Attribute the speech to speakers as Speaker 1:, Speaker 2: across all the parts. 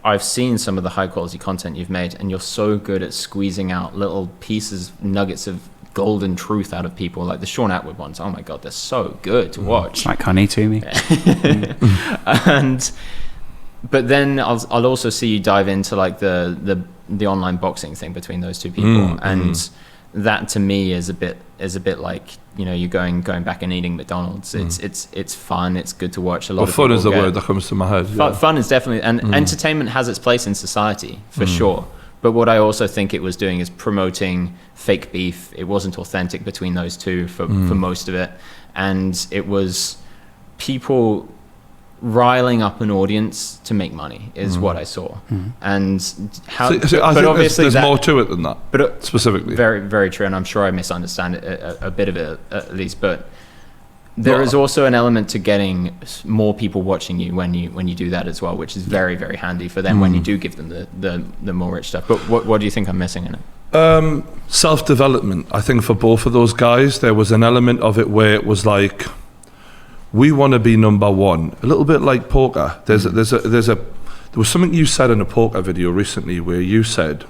Speaker 1: I've seen some of the high quality content you've made, and you're so good at squeezing out little pieces, nuggets of golden truth out of people, like the Sean Atwood ones. Oh my God, they're so good to watch.
Speaker 2: It's like honey to me.
Speaker 1: But then I'll also see you dive into like the online boxing thing between those two people, and that to me is a bit like, you know, you're going back and eating McDonald's. It's fun. It's good to watch. A lot of
Speaker 3: fun is the
Speaker 1: get,
Speaker 3: word that comes to my head.
Speaker 1: Fun is definitely, and entertainment has its place in society for sure. But what I also think it was doing is promoting fake beef. It wasn't authentic between those two for most of it, and it was people riling up an audience to make money is what I saw. And how
Speaker 3: I think
Speaker 1: obviously
Speaker 3: there's more to it than that, but specifically
Speaker 1: very, very true, and I'm sure I misunderstand it a bit of it at least, but there is also an element to getting more people watching you when you do that as well, which is very, very handy for them when you do give them the more rich stuff. But what do you think I'm missing in it?
Speaker 3: Self-development. I think for both of those guys there was an element of it where it was like, we want to be number one, a little bit like poker. There was something you said in a poker video recently where you said,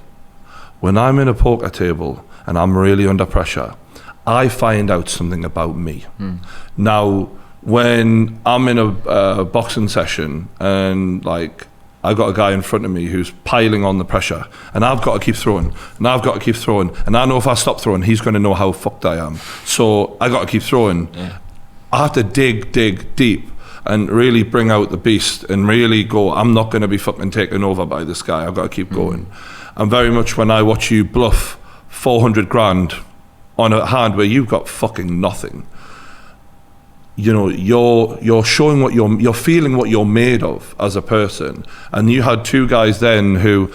Speaker 3: when I'm in a poker table and I'm really under pressure, I find out something about me. Now, when I'm in a boxing session and like I've got a guy in front of me who's piling on the pressure, and I've got to keep throwing, and I've got to keep throwing, and I know if I stop throwing, he's going to know how fucked I am. So I got to keep throwing. Yeah. I have to dig deep and really bring out the beast and really go, I'm not going to be fucking taken over by this guy. I've got to keep going. And very much when I watch you bluff 400 grand on a hand where you've got fucking nothing, you know, you're showing what you're feeling what you're made of as a person. And you had two guys then who,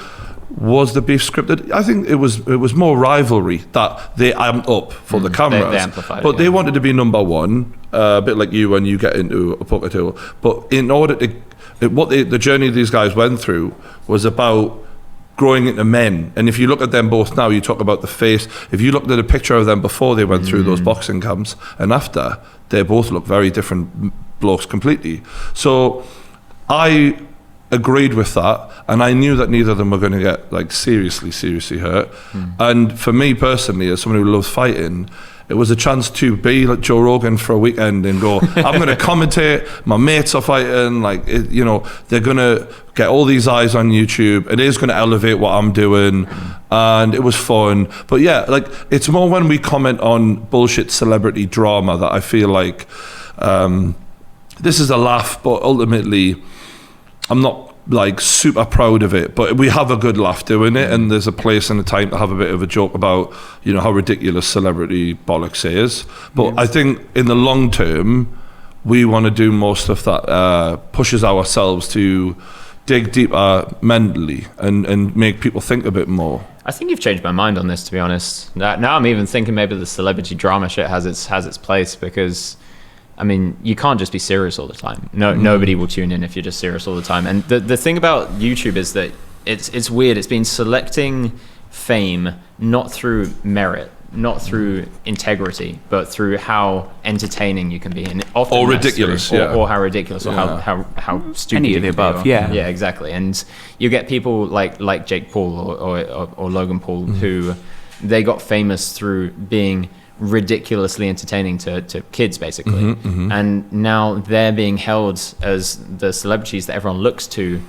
Speaker 3: was the beef scripted? I think it was more rivalry that they amped up for the cameras.
Speaker 1: They amplified
Speaker 3: but they wanted to be number one, a bit like you when you get into a poker table. But in order to, the journey these guys went through was about growing into men. And if you look at them both now, you talk about the face. If you looked at a picture of them before they went through those boxing camps and after, they both look very different blokes completely. So I agreed with that, and I knew that neither of them were going to get like seriously hurt. And for me personally, as someone who loves fighting, it was a chance to be like Joe Rogan for a weekend and go, I'm going to commentate, my mates are fighting, like you know, they're going to get all these eyes on YouTube, it is going to elevate what I'm doing, and it was fun. But yeah, like it's more when we comment on bullshit celebrity drama that I feel like this is a laugh, but ultimately I'm not like super proud of it, but we have a good laugh doing it, and there's a place and a time to have a bit of a joke about, you know, how ridiculous celebrity bollocks is. But I think in the long term, we want to do more stuff that pushes ourselves to dig deeper mentally and make people think a bit more.
Speaker 1: I think you've changed my mind on this, to be honest. Now I'm even thinking maybe the celebrity drama shit has its place, because I mean, you can't just be serious all the time. Nobody will tune in if you're just serious all the time. And the thing about YouTube is that it's weird. It's been selecting fame not through merit, not through integrity, but through how entertaining you can be, and often
Speaker 3: or ridiculous,
Speaker 1: or how ridiculous, or how stupid.
Speaker 2: Any of the above, yeah,
Speaker 1: exactly. And you get people like Jake Paul or Logan Paul who they got famous through being ridiculously entertaining to kids, basically, and now they're being held as the celebrities that everyone looks to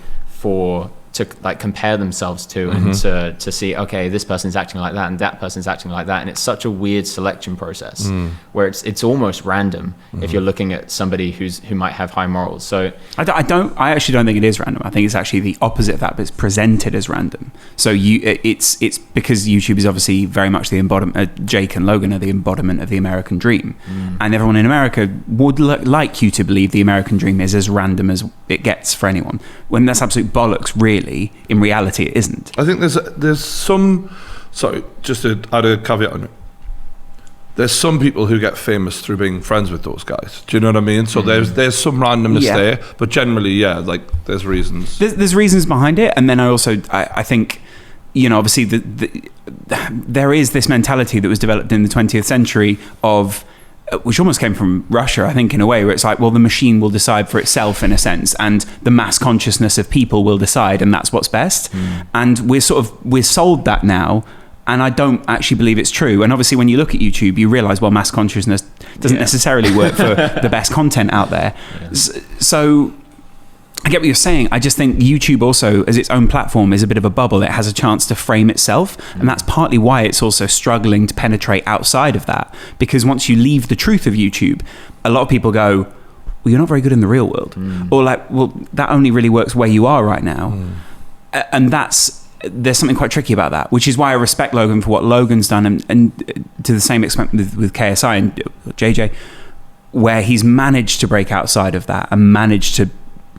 Speaker 1: like compare themselves to, and to see, okay, this person's acting like that and that person's acting like that, and it's such a weird selection process where it's almost random if you're looking at somebody who might have high morals. So
Speaker 2: I actually don't think it is random. I think it's actually the opposite of that, but it's presented as random. So it's because YouTube is obviously very much the embodiment. Jake and Logan are the embodiment of the American dream, and everyone in America would like you to believe the American dream is as random as it gets for anyone, when that's absolute bollocks. Really, in reality, it isn't.
Speaker 3: I think there's some. Sorry, just to add a caveat on it. There's some people who get famous through being friends with those guys. Do you know what I mean? So there's some randomness there, but generally, like there's reasons.
Speaker 2: There's reasons behind it, and then I think, you know, obviously there is this mentality that was developed in the 20th century of which almost came from Russia, I think, in a way, where it's like, well, the machine will decide for itself in a sense, and the mass consciousness of people will decide, and that's what's best. And we're sold that now, and I don't actually believe it's true. And obviously, when you look at YouTube, you realize, well, mass consciousness doesn't necessarily work for the best content out there. So I get what you're saying. I just think YouTube also, as its own platform, is a bit of a bubble. It has a chance to frame itself. And that's partly why it's also struggling to penetrate outside of that. Because once you leave the truth of YouTube, a lot of people go, well, you're not very good in the real world. Or like, well, that only really works where you are right now. And there's something quite tricky about that, which is why I respect Logan for what Logan's done, and to the same extent with KSI and JJ, where he's managed to break outside of that and managed to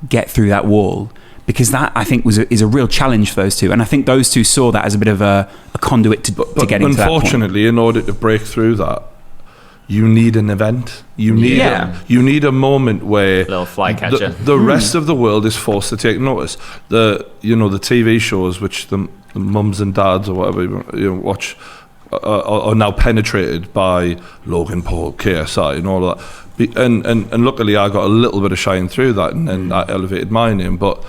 Speaker 2: get through that wall, because that, I think, is a real challenge for those two. And I think those two saw that as a bit of a conduit to getting to that point.
Speaker 3: Unfortunately, in order to break through that, you need an event. You need a moment where
Speaker 1: little fly catcher.
Speaker 3: The rest of the world is forced to take notice. The TV shows which the mums and dads or whatever watch are now penetrated by Logan Paul, KSI, and all that. And luckily, I got a little bit of shine through that, and I elevated my name. But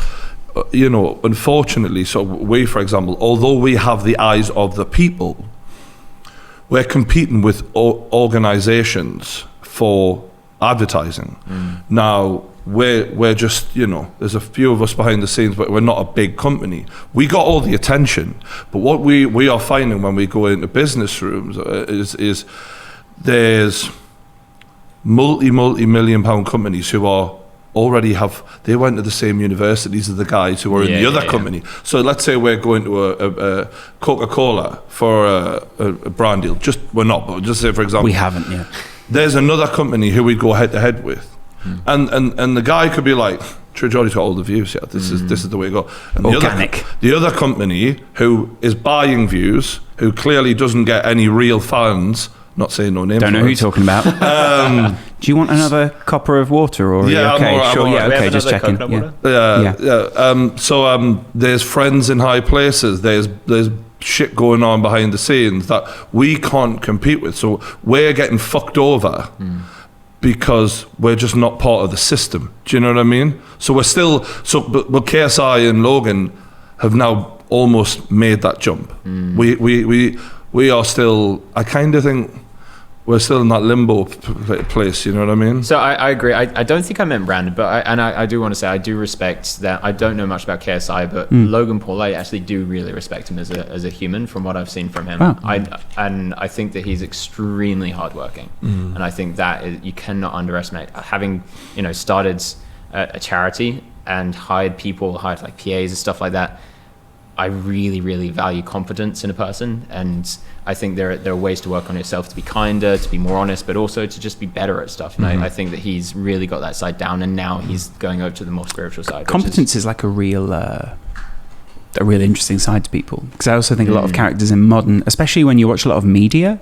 Speaker 3: unfortunately, so we, for example, although we have the eyes of the people, we're competing with organizations for advertising. Now, we're just, there's a few of us behind the scenes, but we're not a big company. We got all the attention, but what we are finding when we go into business rooms is there's multi-million pound companies who are they went to the same universities as the guys who are in the other company. So let's say we're going to a Coca-Cola for a brand deal. We're not, but just say, for example,
Speaker 2: we haven't yet.
Speaker 3: There's another company who we go head to head with, and the guy could be like, Geordie's got all the views. Yeah, this is the way to go. And
Speaker 2: organic.
Speaker 3: The other company who is buying views, who clearly doesn't get any real fans. Not saying no names.
Speaker 2: Don't know who you're talking about. Do you want another copper of water, or
Speaker 3: yeah,
Speaker 2: okay?
Speaker 3: I'm
Speaker 2: Sure,
Speaker 3: yeah,
Speaker 2: okay, just checking.
Speaker 3: So there's friends in high places. There's shit going on behind the scenes that we can't compete with. So we're getting fucked over because we're just not part of the system. Do you know what I mean? So we're still but KSI and Logan have now almost made that jump. We are still. I kind of think we're still in that limbo place, you know what I mean?
Speaker 1: So I agree. I don't think I meant branded, but I do want to say I do respect that. I don't know much about KSI, but Logan Paul, I actually do really respect him as a human from what I've seen from him.
Speaker 2: Wow.
Speaker 1: I think that he's extremely hardworking, and I think that you cannot underestimate. Having started a charity and hired like PAs and stuff like that, I really, really value competence in a person, and I think there are ways to work on yourself to be kinder, to be more honest, but also to just be better at stuff. And I think that he's really got that side down, and now he's going over to the more spiritual side.
Speaker 2: Competence is like a real interesting side to people, because I also think a lot of characters in modern, especially when you watch a lot of media,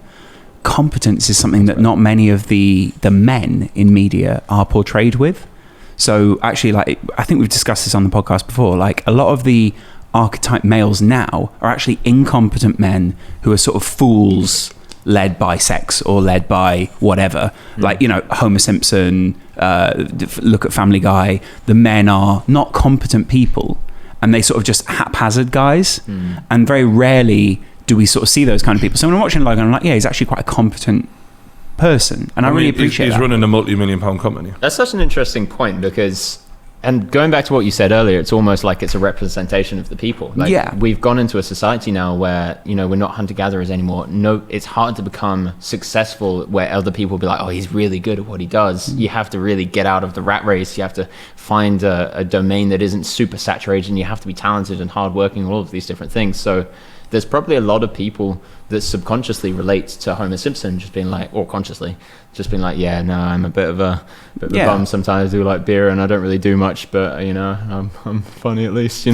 Speaker 2: competence is something that not many of the men in media are portrayed with. So actually, like, I think we've discussed this on the podcast before, like a lot of the archetype males now are actually incompetent men who are sort of fools led by sex or led by whatever. Like, Homer Simpson, look at Family Guy. The men are not competent people, and they sort of just haphazard guys. And very rarely do we sort of see those kind of people. So when I'm watching Logan, I'm like, yeah, he's actually quite a competent person, and I really appreciate
Speaker 3: he's
Speaker 2: that.
Speaker 3: running a multi-million pound company.
Speaker 1: That's such an interesting point, because, and going back to what you said earlier, it's almost like it's a representation of the people. Like, we've gone into a society now where, we're not hunter-gatherers anymore. No, it's hard to become successful where other people be like, oh, he's really good at what he does. You have to really get out of the rat race. You have to find a domain that isn't super saturated, and you have to be talented and hardworking, all of these different things. So there's probably a lot of people that subconsciously relate to Homer Simpson, just being like, or consciously, just being like, yeah, no, I'm a bit of a bum sometimes. I do like beer and I don't really do much, but I'm funny at least,